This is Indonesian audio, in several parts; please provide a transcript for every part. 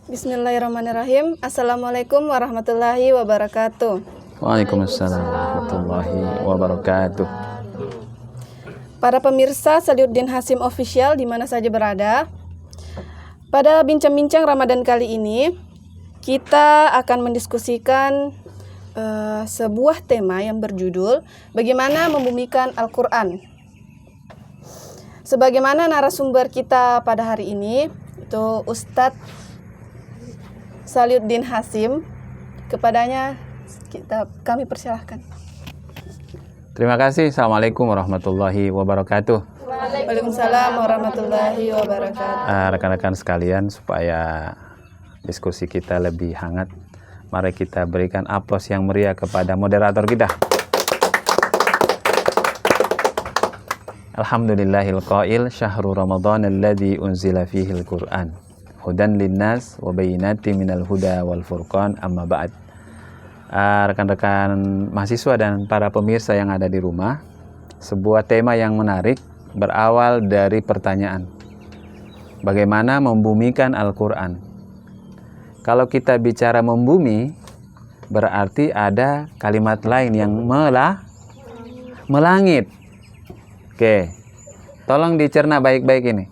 Bismillahirrahmanirrahim. Assalamualaikum warahmatullahi wabarakatuh. Waalaikumsalam warahmatullahi wabarakatuh. Para pemirsa Salihuddin Hasim Official di mana saja berada, pada bincang-bincang Ramadan kali ini kita akan mendiskusikan sebuah tema yang berjudul bagaimana membumikan Al-Quran. Sebagaimana narasumber kita pada hari ini itu Ustadz Salihuddin Hasim, kepadanya kami persilahkan. Terima kasih. Assalamualaikum warahmatullahi wabarakatuh. Waalaikumsalam warahmatullahi wabarakatuh. Rekan-rekan sekalian, supaya diskusi kita lebih hangat, mari kita berikan aplaus yang meriah kepada moderator kita. Alhamdulillahil qail syahrul ramadhan alladzi unzila fihil Qur'an hudan linnas wa bayyinatin minal huda wal furqan, amma ba'd. Rekan-rekan mahasiswa dan para pemirsa yang ada di rumah, sebuah tema yang menarik berawal dari pertanyaan, bagaimana membumikan Al-Quran. Kalau kita bicara membumi, berarti ada kalimat lain yang melangit. Oke, tolong dicerna baik-baik ini.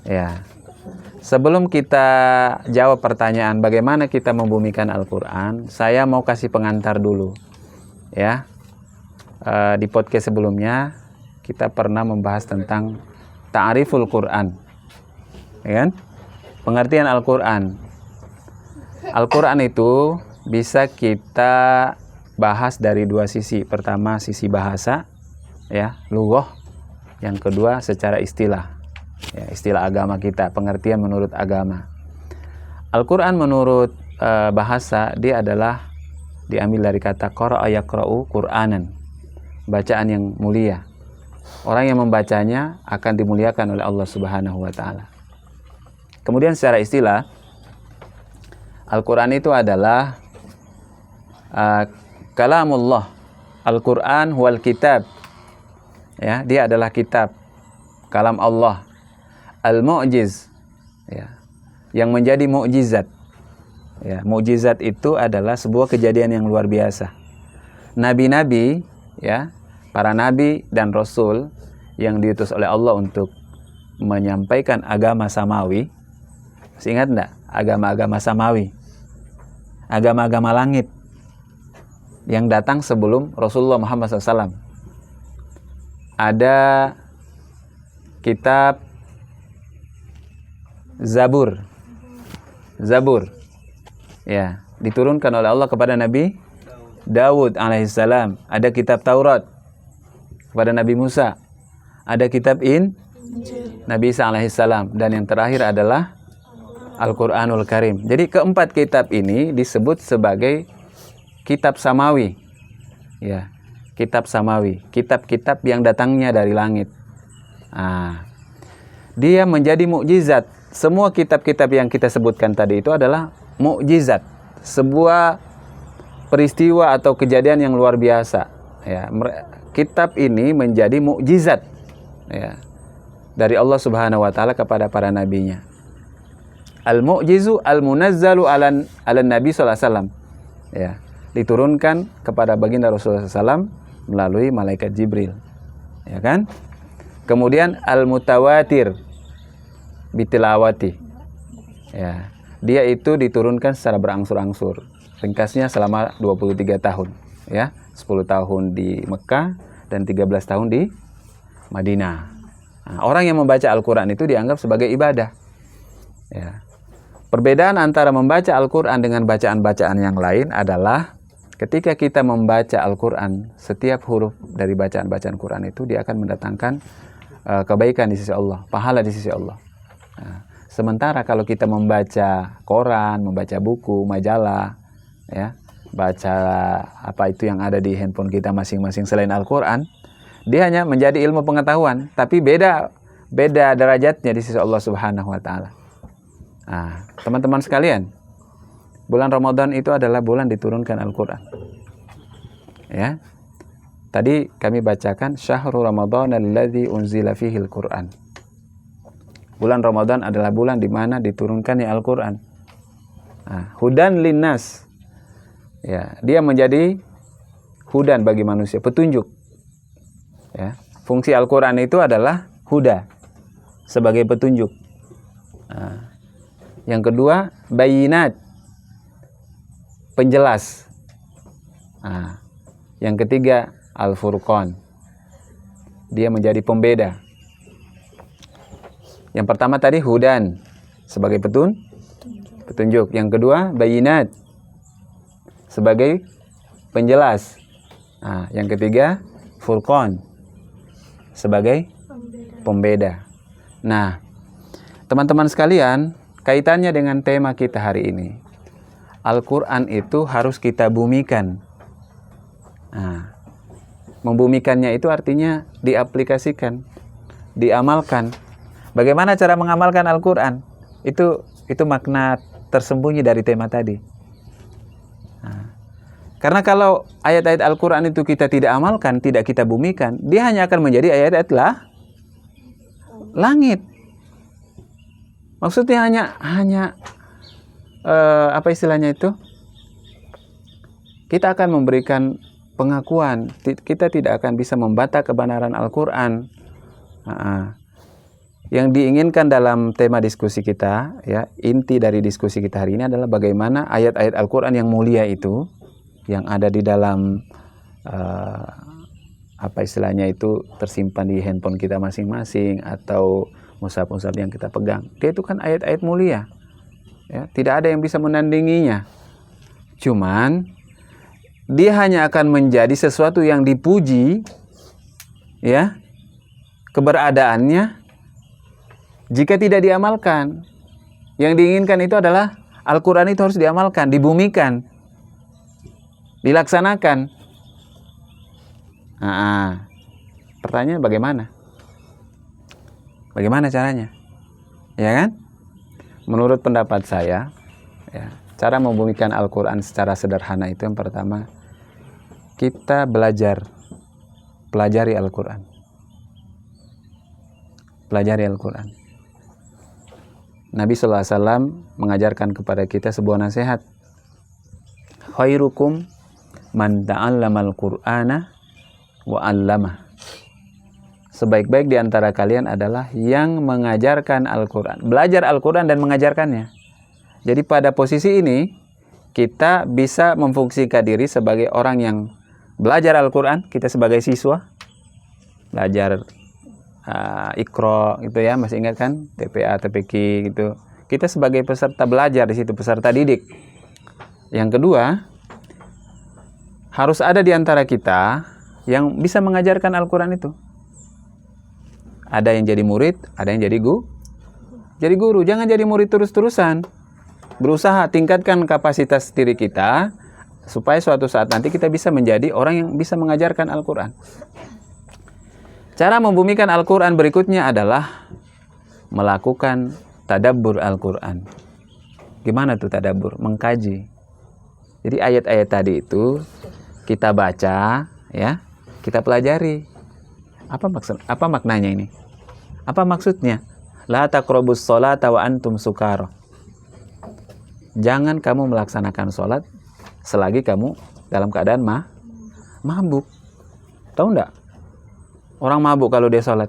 Ya. Sebelum kita jawab pertanyaan bagaimana kita membumikan Al-Quran, saya mau kasih pengantar dulu. Ya, di podcast sebelumnya kita pernah membahas tentang ta'riful Quran, ya kan? Pengertian Al-Quran. Al-Quran itu bisa kita bahas dari dua sisi. Pertama sisi bahasa, ya, lughah. Yang kedua secara istilah. Ya, istilah agama kita, pengertian menurut agama. Al-Quran menurut bahasa, dia adalah diambil dari kata qara'a yaqra'u Qur'anan, bacaan yang mulia. Orang yang membacanya akan dimuliakan oleh Allah Subhanahu wa Ta'ala. Kemudian secara istilah, Al-Quran itu adalah kalamullah. Al-Quran huwal kitab. Ya, dia adalah kitab, kalam Allah. Al-mu'jiz, ya, yang menjadi mukjizat. Ya, mukjizat itu adalah sebuah kejadian yang luar biasa. Nabi-nabi, ya, para nabi dan rasul yang diutus oleh Allah untuk menyampaikan agama samawi. Masih ingat enggak? Agama-agama samawi, agama-agama langit yang datang sebelum Rasulullah Muhammad SAW. Ada kitab Zabur, ya, diturunkan oleh Allah kepada Nabi Dawud alaihissalam. Ada kitab Taurat kepada Nabi Musa. Ada kitab Nabi Isa alaihissalam. Dan yang terakhir adalah Al-Quranul Karim. Jadi keempat kitab ini disebut sebagai kitab samawi, ya, kitab samawi, kitab-kitab yang datangnya dari langit. Dia menjadi mukjizat. Semua kitab-kitab yang kita sebutkan tadi itu adalah mukjizat, sebuah peristiwa atau kejadian yang luar biasa. Ya, kitab ini menjadi mukjizat, ya, dari Allah Subhanahu wa Ta'ala kepada para nabinya. Al-mu'jizu al-munazzalu ala Nabi sallallahu alaihi wasallam. Ya, diturunkan kepada baginda Rasulullah SAW melalui malaikat Jibril. Ya kan? Kemudian al-mutawatir bitilawati. Ya, dia itu diturunkan secara berangsur-angsur. Ringkasnya selama 23 tahun, ya. 10 tahun di Mekah dan 13 tahun di Madinah. Nah, orang yang membaca Al-Qur'an itu dianggap sebagai ibadah. Ya. Perbedaan antara membaca Al-Qur'an dengan bacaan-bacaan yang lain adalah ketika kita membaca Al-Qur'an, setiap huruf dari bacaan-bacaan Quran itu dia akan mendatangkan kebaikan di sisi Allah, pahala di sisi Allah. Nah, sementara kalau kita membaca koran, membaca buku, majalah, ya, baca apa itu yang ada di handphone kita masing-masing selain Al-Quran, dia hanya menjadi ilmu pengetahuan, tapi beda derajatnya di sisi Allah Subhanahu wa Ta'ala. Nah, teman-teman sekalian, bulan Ramadan itu adalah bulan diturunkan Al-Quran. Ya, tadi kami bacakan syahrul Ramadan alladzi unzila fihil Quran. Bulan Ramadan adalah bulan di mana diturunkannya Al-Qur'an. Hudan linnas. Ya, dia menjadi hudan bagi manusia, petunjuk. Ya, fungsi Al-Qur'an itu adalah huda, sebagai petunjuk. Yang kedua, bayinat, penjelas. Yang ketiga, Al-Furqan, dia menjadi pembeda. Yang pertama tadi hudan, sebagai petunjuk. Yang kedua, bayinat, sebagai penjelas. Yang ketiga, Furqan, sebagai pembeda. Nah, teman-teman sekalian, kaitannya dengan tema kita hari ini. Al-Quran itu harus kita bumikan. Membumikannya itu artinya diaplikasikan, diamalkan. Bagaimana cara mengamalkan Al-Quran? Itu makna tersembunyi dari tema tadi. Karena kalau ayat-ayat Al-Quran itu kita tidak amalkan, tidak kita bumikan, dia hanya akan menjadi ayat-ayat langit. Maksudnya hanya apa istilahnya itu? Kita akan memberikan pengakuan, kita tidak akan bisa membantah kebenaran Al-Quran. Yang diinginkan dalam tema diskusi kita, ya, inti dari diskusi kita hari ini adalah bagaimana ayat-ayat Al-Quran yang mulia itu, yang ada di dalam apa istilahnya itu, tersimpan di handphone kita masing-masing atau mushaf-mushaf yang kita pegang. Dia itu kan ayat-ayat mulia, ya, tidak ada yang bisa menandinginya. Cuman dia hanya akan menjadi sesuatu yang dipuji, ya, keberadaannya jika tidak diamalkan. Yang diinginkan itu adalah Al-Quran itu harus diamalkan, dibumikan, dilaksanakan. Pertanyaan bagaimana? Bagaimana caranya? Ya kan? Menurut pendapat saya, ya, cara membumikan Al-Quran secara sederhana itu yang pertama, kita pelajari Al-Quran. Pelajari Al-Quran. Nabi SAW mengajarkan kepada kita sebuah nasihat. Khairukum man ta'allamal Qur'ana wa 'allamah. Sebaik-baik di antara kalian adalah yang mengajarkan Al-Quran, belajar Al-Quran dan mengajarkannya. Jadi pada posisi ini kita bisa memfungsikan diri sebagai orang yang belajar Al-Quran, kita sebagai siswa belajar Iqra gitu ya, masih ingat kan, TPA, TPQ gitu. Kita sebagai peserta belajar di situ, peserta didik. Yang kedua, harus ada di antara kita yang bisa mengajarkan Al-Quran itu. Ada yang jadi murid, ada yang jadi guru. Jangan jadi murid terus-terusan. Berusaha tingkatkan kapasitas diri kita supaya suatu saat nanti kita bisa menjadi orang yang bisa mengajarkan Al-Quran. Cara membumikan Al-Quran berikutnya adalah melakukan tadabbur Al-Quran. Gimana tuh tadabbur? Mengkaji. Jadi ayat-ayat tadi itu kita baca, ya, kita pelajari. Apa maknanya ini? Apa maksudnya? La taqrabus sholata wa antum sukara. Jangan kamu melaksanakan sholat selagi kamu dalam keadaan mabuk. Tahu enggak? Orang mabuk kalau dia sholat,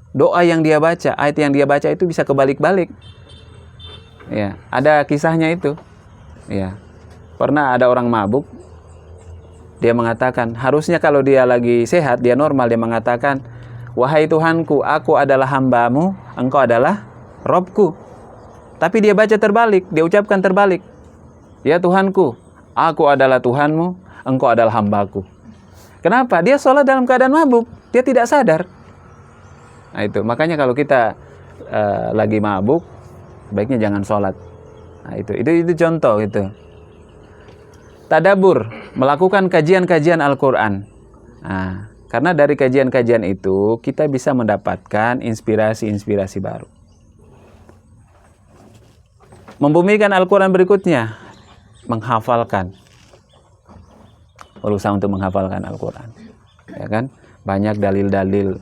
doa yang dia baca, ayat yang dia baca itu bisa kebalik-balik. Ya, ada kisahnya itu. Ya, pernah ada orang mabuk, dia mengatakan, harusnya kalau dia lagi sehat, dia normal, dia mengatakan, wahai Tuhanku, aku adalah hambamu, engkau adalah Robku. Tapi dia baca terbalik, dia ucapkan terbalik. Ya Tuhanku, aku adalah Tuhanmu, engkau adalah hambaku. Kenapa? Dia sholat dalam keadaan mabuk, dia tidak sadar. Nah itu, makanya kalau kita lagi mabuk, baiknya jangan sholat. Nah itu contoh itu. Tadabbur, melakukan kajian-kajian Al-Quran. Nah, karena dari kajian-kajian itu kita bisa mendapatkan inspirasi-inspirasi baru. Membumikan Al-Quran berikutnya, menghafalkan. Berusaha untuk menghafalkan Al-Quran. Ya kan? Banyak dalil-dalil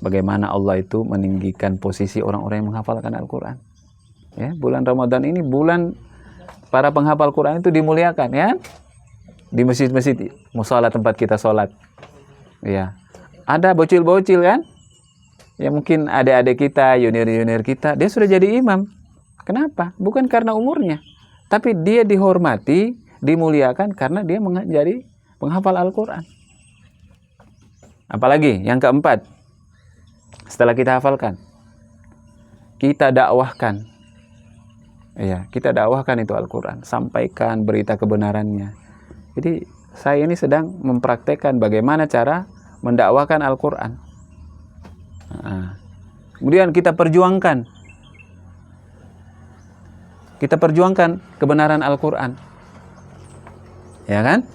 bagaimana Allah itu meninggikan posisi orang-orang yang menghafalkan Al-Quran. Ya, bulan Ramadan ini bulan para penghafal Quran itu dimuliakan, ya. Di masjid-masjid, musola tempat kita sholat. Ya. Ada bocil-bocil kan? Ya mungkin adik-adik kita, junior-junior kita, dia sudah jadi imam. Kenapa? Bukan karena umurnya, tapi dia dihormati, dimuliakan karena dia menjadi penghafal Al-Quran. Apalagi yang keempat, setelah kita hafalkan, kita dakwahkan. Ya, kita dakwahkan itu Al-Quran, sampaikan berita kebenarannya. Jadi saya ini sedang mempraktekkan bagaimana cara mendakwahkan Al-Quran. Nah, kemudian kita perjuangkan kebenaran Al-Quran, ya kan?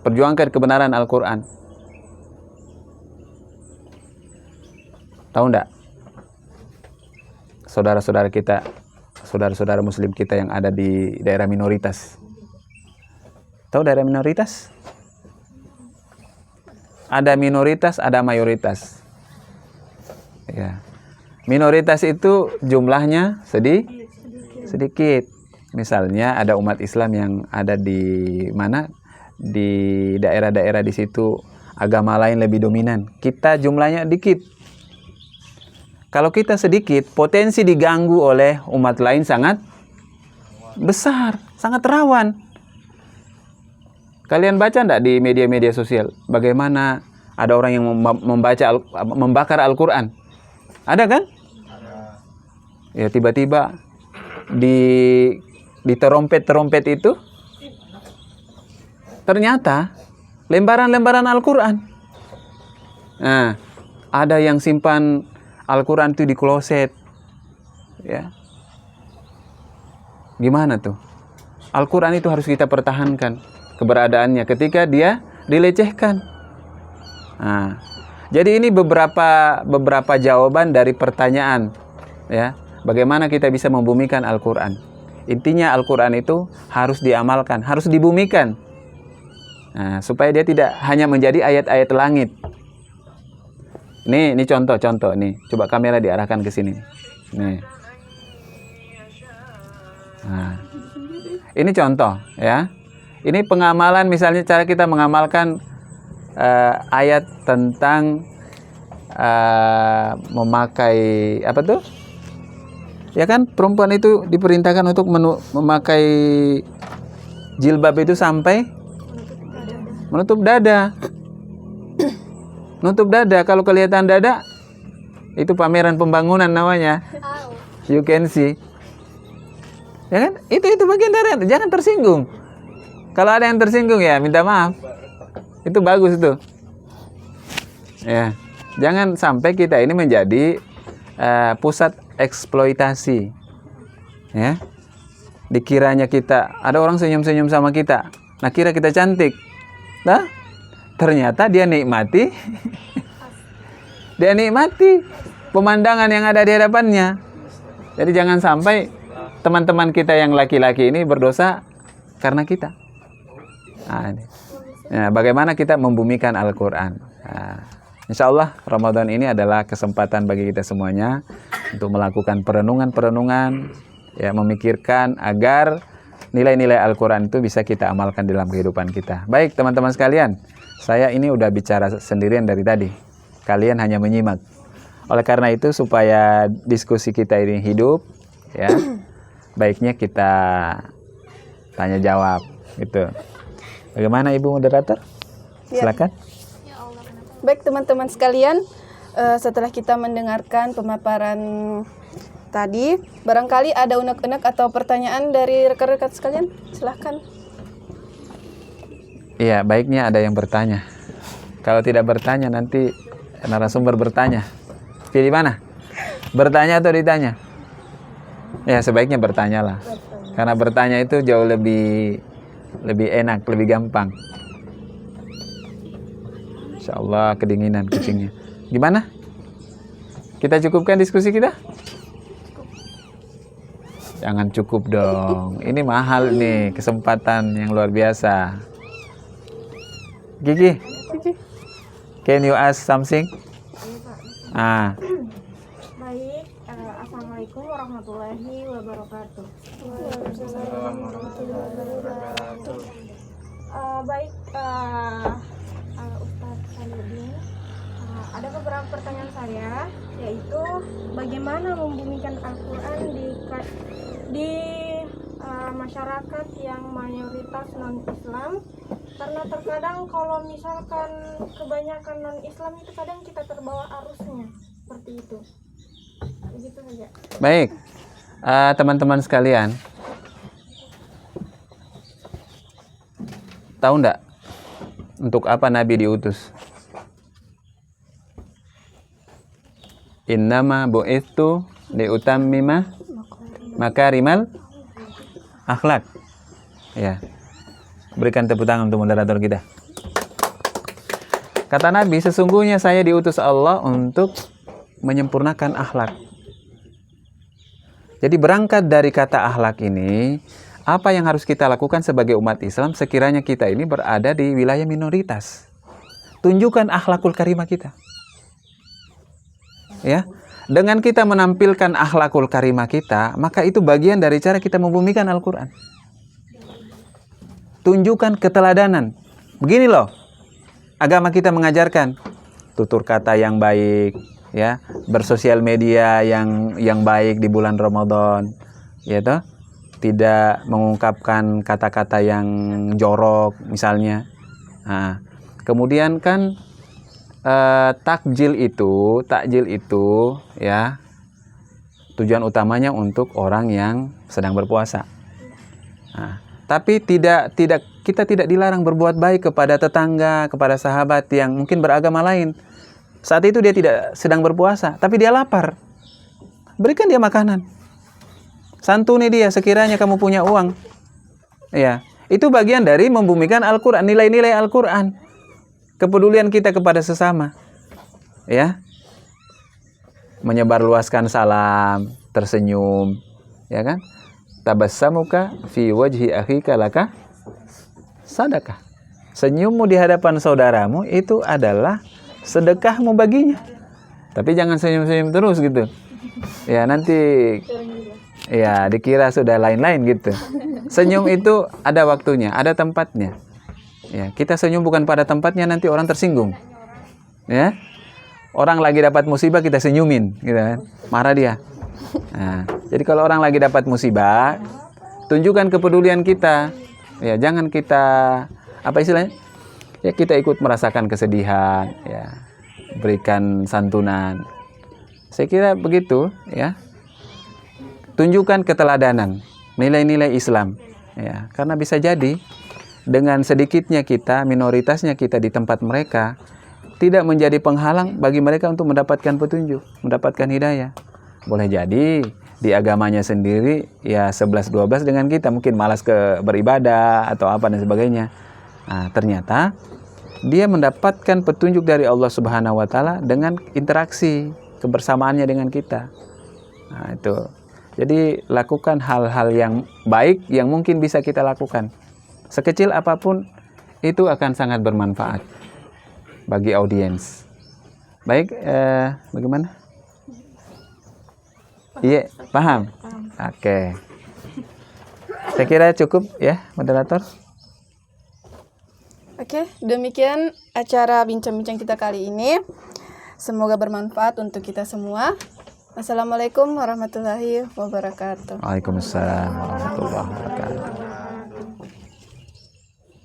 Perjuangkan kebenaran Al-Quran. Tahu enggak? Saudara-saudara kita, saudara-saudara muslim kita yang ada di daerah minoritas. Tahu daerah minoritas? Ada minoritas, ada mayoritas. Ya. Minoritas itu jumlahnya sedikit. Misalnya ada umat Islam yang ada di mana? Di daerah-daerah di situ agama lain lebih dominan. Kita jumlahnya dikit. Kalau kita sedikit, potensi diganggu oleh umat lain sangat besar, sangat rawan. Kalian baca enggak di media-media sosial bagaimana ada orang yang membakar Al-Quran? Ada kan? Ya, tiba-tiba di terompet itu ternyata lembaran-lembaran Al-Quran. Nah, ada yang simpan Al-Quran itu di kloset. Ya. Gimana tuh? Al-Quran itu harus kita pertahankan keberadaannya ketika dia dilecehkan. Nah, jadi ini beberapa jawaban dari pertanyaan, ya. Bagaimana kita bisa membumikan Al-Quran? Intinya Al-Quran itu harus diamalkan, harus dibumikan. Nah, supaya dia tidak hanya menjadi ayat-ayat langit. Ini contoh nih. Coba kamera diarahkan ke sini. Nih. Nah, ini contoh, ya. Ini pengamalan, misalnya cara kita mengamalkan ayat tentang memakai apa tuh? Ya kan, perempuan itu diperintahkan untuk memakai jilbab itu sampai menutup dada. Nutup dada, kalau kelihatan dada itu pameran pembangunan namanya. You can see. Ya kan? Itu bagian dari, jangan tersinggung. Kalau ada yang tersinggung ya minta maaf. Itu bagus itu. Ya, jangan sampai kita ini menjadi pusat eksploitasi. Ya. Dikiranya kita ada orang senyum-senyum sama kita. Nah, kira kita cantik. Nah, ternyata dia nikmati pemandangan yang ada di hadapannya. Jadi jangan sampai teman-teman kita yang laki-laki ini berdosa karena kita. Nah, bagaimana kita membumikan Al-Quran? Nah, insya Allah Ramadan ini adalah kesempatan bagi kita semuanya untuk melakukan perenungan-perenungan, ya, memikirkan agar nilai-nilai Al-Quran itu bisa kita amalkan dalam kehidupan kita. Baik teman-teman sekalian, saya ini udah bicara sendirian dari tadi. Kalian hanya menyimak. Oleh karena itu, supaya diskusi kita ini hidup, ya, baiknya kita tanya jawab, gitu. Bagaimana Ibu Moderator? Silakan. Ya. Baik teman-teman sekalian, setelah kita mendengarkan pemaparan tadi, barangkali ada unek-unek atau pertanyaan dari rekan-rekan sekalian? Silahkan. Iya, baiknya ada yang bertanya. Kalau tidak bertanya, nanti narasumber bertanya. Pilih mana? Bertanya atau ditanya? Ya, sebaiknya bertanya lah. Karena bertanya itu jauh lebih enak, lebih gampang. Insya Allah kedinginan kucingnya. Gimana? Kita cukupkan diskusi kita? Jangan cukup dong. Ini mahal nih, kesempatan yang luar biasa. Gigi, can you ask something? Ah, Baik, Assalamualaikum warahmatullahi wabarakatuh. Baik, Ustadz Sanuddin, ada beberapa pertanyaan saya, yaitu bagaimana membumikan Al-Quran di masyarakat yang mayoritas non-Islam, karena terkadang kalau misalkan kebanyakan non-Islam itu kadang kita terbawa arusnya seperti itu. Begitu saja. baik. Teman-teman sekalian, tahu enggak untuk apa Nabi diutus? Innama bu'ithu liutammima makarimal akhlak. Ya. Berikan tepuk tangan untuk moderator kita. Kata Nabi, sesungguhnya saya diutus Allah untuk menyempurnakan akhlak. Jadi berangkat dari kata akhlak ini, apa yang harus kita lakukan sebagai umat Islam sekiranya kita ini berada di wilayah minoritas? Tunjukkan akhlakul karimah kita. Ya, dengan kita menampilkan akhlakul karimah kita, maka itu bagian dari cara kita membumikan Al-Quran. Tunjukkan keteladanan. Begini loh, agama kita mengajarkan tutur kata yang baik, ya, bersosial media yang baik di bulan Ramadan, ya toh, tidak mengungkapkan kata-kata yang jorok misalnya. Nah, kemudian kan takjil itu ya tujuan utamanya untuk orang yang sedang berpuasa. Nah, tapi kita tidak dilarang berbuat baik kepada tetangga, kepada sahabat yang mungkin beragama lain. Saat itu dia tidak sedang berpuasa, tapi dia lapar. Berikan dia makanan. Santuni dia sekiranya kamu punya uang. Ya, itu bagian dari membumikan Al-Quran, nilai-nilai Al-Quran. Kepedulian kita kepada sesama. Ya. Menyebarluaskan salam, tersenyum, ya kan? Tabassamuka fi wajhi akhika laka sadaqah. Senyummu di hadapan saudaramu itu adalah sedekahmu baginya. Tapi jangan senyum-senyum terus gitu. Ya, nanti ya dikira sudah lain-lain gitu. Senyum itu ada waktunya, ada tempatnya. Ya, kita senyum bukan pada tempatnya, nanti orang tersinggung. Ya. Orang lagi dapat musibah kita senyumin, gitu kan. Marah dia. Nah, jadi kalau orang lagi dapat musibah, tunjukkan kepedulian kita. Ya, jangan kita apa istilahnya? Ya, kita ikut merasakan kesedihan, ya. Berikan santunan. Saya kira begitu, ya. Tunjukkan keteladanan, nilai-nilai Islam, ya. Karena bisa jadi dengan sedikitnya kita, minoritasnya kita di tempat mereka, tidak menjadi penghalang bagi mereka untuk mendapatkan petunjuk, mendapatkan hidayah. Boleh jadi di agamanya sendiri ya 11-12 dengan kita, mungkin malas beribadah atau apa dan sebagainya. Nah, ternyata dia mendapatkan petunjuk dari Allah Subhanahu wa taala dengan interaksi kebersamaannya dengan kita. Nah, itu. Jadi lakukan hal-hal yang baik yang mungkin bisa kita lakukan. Sekecil apapun itu akan sangat bermanfaat bagi audiens. Baik, bagaimana? Iya, paham? Oke. Saya kira cukup ya, moderator. Oke, demikian acara bincang-bincang kita kali ini. Semoga bermanfaat untuk kita semua. Assalamualaikum warahmatullahi wabarakatuh. Waalaikumsalam warahmatullahi wabarakatuh.